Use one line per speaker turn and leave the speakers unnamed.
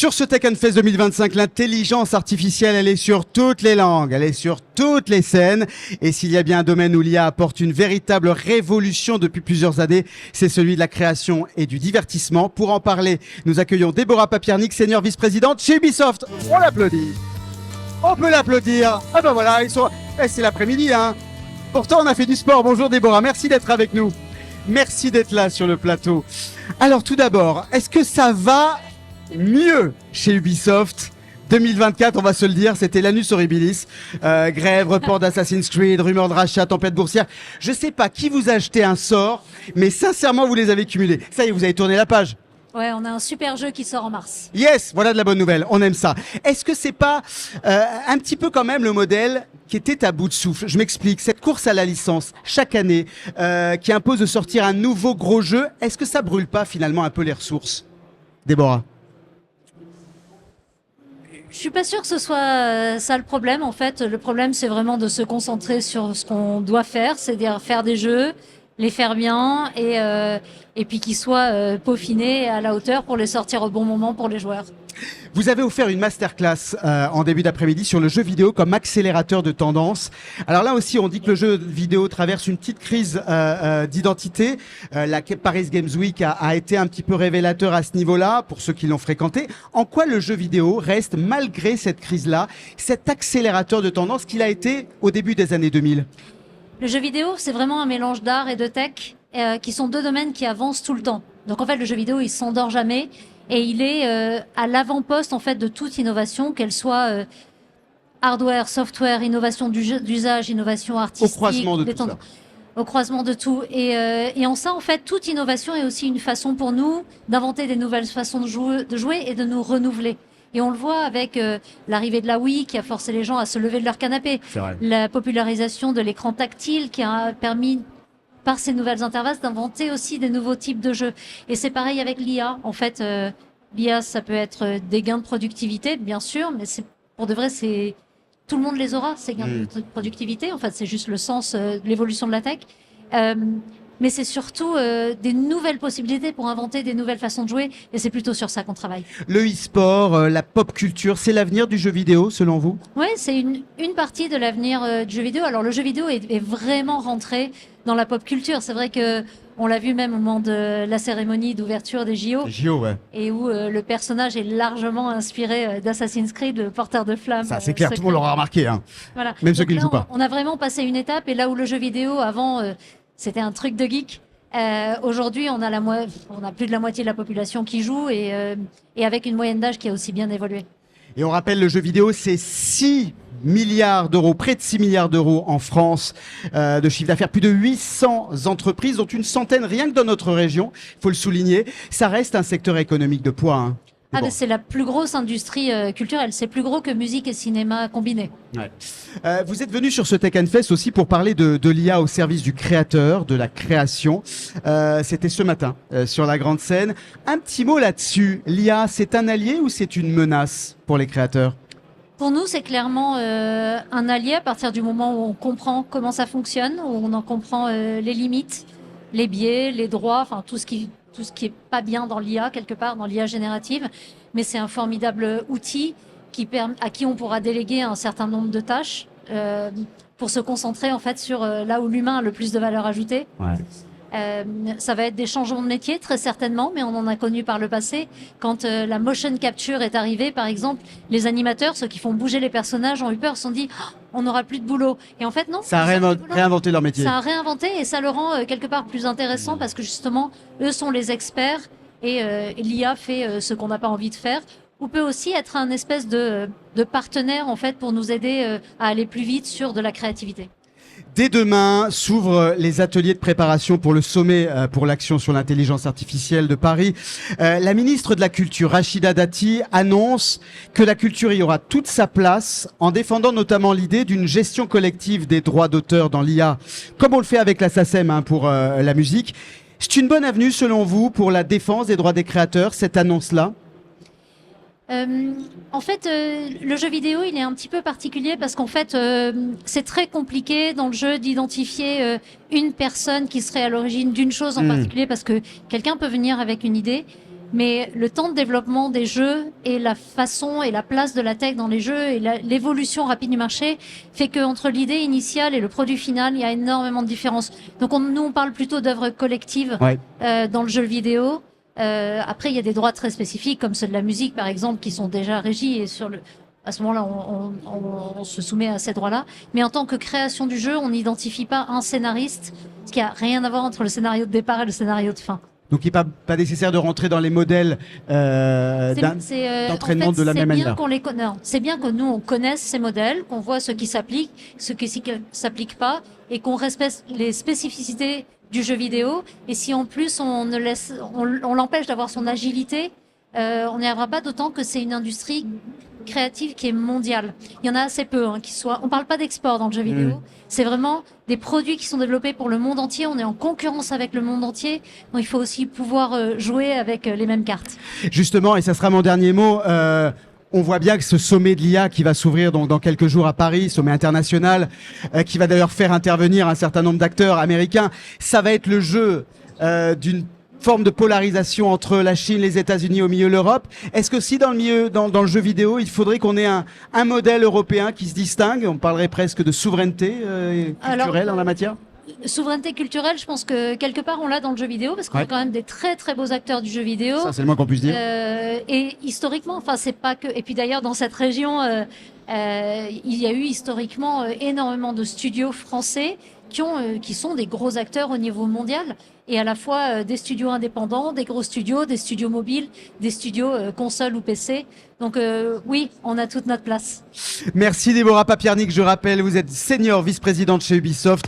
Sur ce Tech Fest 2025, l'intelligence artificielle, elle est sur toutes les langues, elle est sur toutes les scènes. Et s'il y a bien un domaine où l'IA apporte une véritable révolution depuis plusieurs années, c'est celui de la création et du divertissement. Pour en parler, nous accueillons Déborah Papiernik, senior vice-présidente chez Ubisoft. On l'applaudit. On peut l'applaudir. Ah ben voilà, c'est l'après-midi, hein. Pourtant, on a fait du sport. Bonjour Déborah, merci d'être avec nous. Merci d'être là sur le plateau. Alors tout d'abord, est-ce que ça va mieux chez Ubisoft 2024, on va se le dire, c'était l'annus horribilis. Grève, report d'Assassin's Creed, rumeurs de rachat, tempête boursière. Je sais pas qui vous a acheté un sort, mais sincèrement, vous les avez cumulés. Ça y est, vous avez tourné la page.
Ouais, on a un super jeu qui sort en mars.
Yes, voilà de la bonne nouvelle, on aime ça. Est-ce que c'est pas un petit peu quand même le modèle qui était à bout de souffle? Je m'explique, cette course à la licence, chaque année, qui impose de sortir un nouveau gros jeu, est-ce que ça brûle pas finalement un peu les ressources? Déborah?
Je suis pas sûre que ce soit ça le problème. En fait, le problème, c'est vraiment de se concentrer sur ce qu'on doit faire, c'est-à-dire faire des jeux, les faire bien et puis qu'ils soient peaufinés à la hauteur pour les sortir au bon moment pour les joueurs.
Vous avez offert une masterclass en début d'après-midi sur le jeu vidéo comme accélérateur de tendance. Alors là aussi, on dit que le jeu vidéo traverse une petite crise d'identité. La Paris Games Week a été un petit peu révélateur à ce niveau-là pour ceux qui l'ont fréquenté. En quoi le jeu vidéo reste, malgré cette crise-là, cet accélérateur de tendance qu'il a été au début des années 2000?
Le jeu vidéo, c'est vraiment un mélange d'art et de tech qui sont deux domaines qui avancent tout le temps. Donc en fait, le jeu vidéo, il s'endort jamais. Et il est à l'avant-poste en fait de toute innovation, qu'elle soit hardware, software, innovation d'usage, innovation artistique.
Au croisement de tout ça.
Au croisement de tout. Et en ça, en fait, toute innovation est aussi une façon pour nous d'inventer des nouvelles façons de jouer et de nous renouveler. Et on le voit avec l'arrivée de la Wii qui a forcé les gens à se lever de leur canapé. La popularisation de l'écran tactile qui a permis par ces nouvelles interfaces, d'inventer aussi des nouveaux types de jeux. Et c'est pareil avec l'IA. En fait, l'IA, ça peut être des gains de productivité, bien sûr, mais pour de vrai, tout le monde les aura, ces gains de productivité. En fait, c'est juste le sens de l'évolution de la tech. Mais c'est surtout des nouvelles possibilités pour inventer des nouvelles façons de jouer. Et c'est plutôt sur ça qu'on travaille.
Le e-sport, la pop culture, c'est l'avenir du jeu vidéo, selon vous?
Oui, c'est une partie de l'avenir du jeu vidéo. Alors, le jeu vidéo est vraiment rentré dans la pop culture. C'est vrai que on l'a vu même au moment de la cérémonie d'ouverture des JO.
Ouais.
Et où le personnage est largement inspiré d'Assassin's Creed, le porteur de flammes.
Ça, c'est clair, tout le monde l'aura remarqué. Hein.
Voilà.
Même ceux qui ne jouent pas.
On a vraiment passé une étape. Et là où le jeu vidéo, avant, c'était un truc de geek. Aujourd'hui, on a plus de la moitié de la population qui joue et avec une moyenne d'âge qui a aussi bien évolué.
Et on rappelle, le jeu vidéo, c'est 6 milliards d'euros, près de 6 milliards d'euros en France de chiffre d'affaires. Plus de 800 entreprises, dont une centaine rien que dans notre région, il faut le souligner. Ça reste un secteur économique de poids. Hein.
C'est la plus grosse industrie culturelle. C'est plus gros que musique et cinéma combinés.
Ouais. Vous êtes venu sur ce Tech Fest aussi pour parler de l'IA au service du créateur, de la création. C'était ce matin sur la grande scène. Un petit mot là-dessus. L'IA, c'est un allié ou c'est une menace pour les créateurs?
Pour nous, c'est clairement un allié à partir du moment où on comprend comment ça fonctionne, où on en comprend les limites, les biais, les droits, enfin tout ce qui est pas bien dans l'IA, quelque part, dans l'IA générative. Mais c'est un formidable outil à qui on pourra déléguer un certain nombre de tâches pour se concentrer en fait sur là où l'humain a le plus de valeur ajoutée.
Ouais.
Ça va être des changements de métier, très certainement, mais on en a connu par le passé. Quand la motion capture est arrivée, par exemple, les animateurs, ceux qui font bouger les personnages, ont eu peur, se sont dit oh, on n'aura plus de boulot. Et en fait, non.
Ça a réinventé leur métier.
Ça a réinventé et ça le rend quelque part plus intéressant parce que justement, eux sont les experts et l'IA fait ce qu'on n'a pas envie de faire. Ou peut aussi être un espèce de partenaire en fait pour nous aider à aller plus vite sur de la créativité.
Dès demain s'ouvrent les ateliers de préparation pour le sommet pour l'action sur l'intelligence artificielle de Paris. La ministre de la Culture, Rachida Dati, annonce que la culture y aura toute sa place en défendant notamment l'idée d'une gestion collective des droits d'auteur dans l'IA, comme on le fait avec la SACEM pour la musique. C'est une bonne avenue selon vous pour la défense des droits des créateurs, cette annonce-là?
En fait, le jeu vidéo, il est un petit peu particulier parce qu'en fait, c'est très compliqué dans le jeu d'identifier une personne qui serait à l'origine d'une chose en particulier parce que quelqu'un peut venir avec une idée Mais le temps de développement des jeux et la façon et la place de la tech dans les jeux et l'évolution rapide du marché fait qu'entre l'idée initiale et le produit final, il y a énormément de différences. Donc nous, on parle plutôt d'œuvres collectives dans le jeu vidéo. Après, il y a des droits très spécifiques comme ceux de la musique, par exemple, qui sont déjà régis et à ce moment-là, on se soumet à ces droits-là. Mais en tant que création du jeu, on n'identifie pas un scénariste, ce qui a rien à voir entre le scénario de départ et le scénario de fin.
Donc, il n'est pas nécessaire de rentrer dans les modèles d'entraînement de la même manière.
C'est bien que nous, on connaisse ces modèles, qu'on voit ce qui s'applique, ce qui s'applique pas, et qu'on respecte les spécificités du jeu vidéo. Et si en plus on l'empêche d'avoir son agilité, on n'y arrivera pas, d'autant que c'est une industrie créative qui est mondiale. Il y en a assez peu on parle pas d'export dans le jeu vidéo. C'est vraiment des produits qui sont développés pour le monde entier. On est en concurrence avec le monde entier. Donc il faut aussi pouvoir jouer avec les mêmes cartes.
Justement, et ça sera mon dernier mot, on voit bien que ce sommet de l'IA qui va s'ouvrir donc dans quelques jours à Paris, sommet international, qui va d'ailleurs faire intervenir un certain nombre d'acteurs américains, ça va être le jeu d'une forme de polarisation entre la Chine, les États-Unis, au milieu de l'Europe. Est-ce que si dans le jeu vidéo, il faudrait qu'on ait un modèle européen qui se distingue? On parlerait presque de souveraineté culturelle en la matière.
Souveraineté culturelle, je pense que quelque part on l'a dans le jeu vidéo parce qu'on a quand même des très très beaux acteurs du jeu vidéo.
Ça, c'est le moins qu'on puisse dire.
Et historiquement, enfin c'est pas que. Et puis d'ailleurs dans cette région, il y a eu historiquement énormément de studios français qui sont des gros acteurs au niveau mondial, et à la fois des studios indépendants, des gros studios, des studios mobiles, des studios consoles ou PC. Donc oui, on a toute notre place.
Merci Déborah Papiernik, je rappelle, vous êtes senior vice-présidente chez Ubisoft.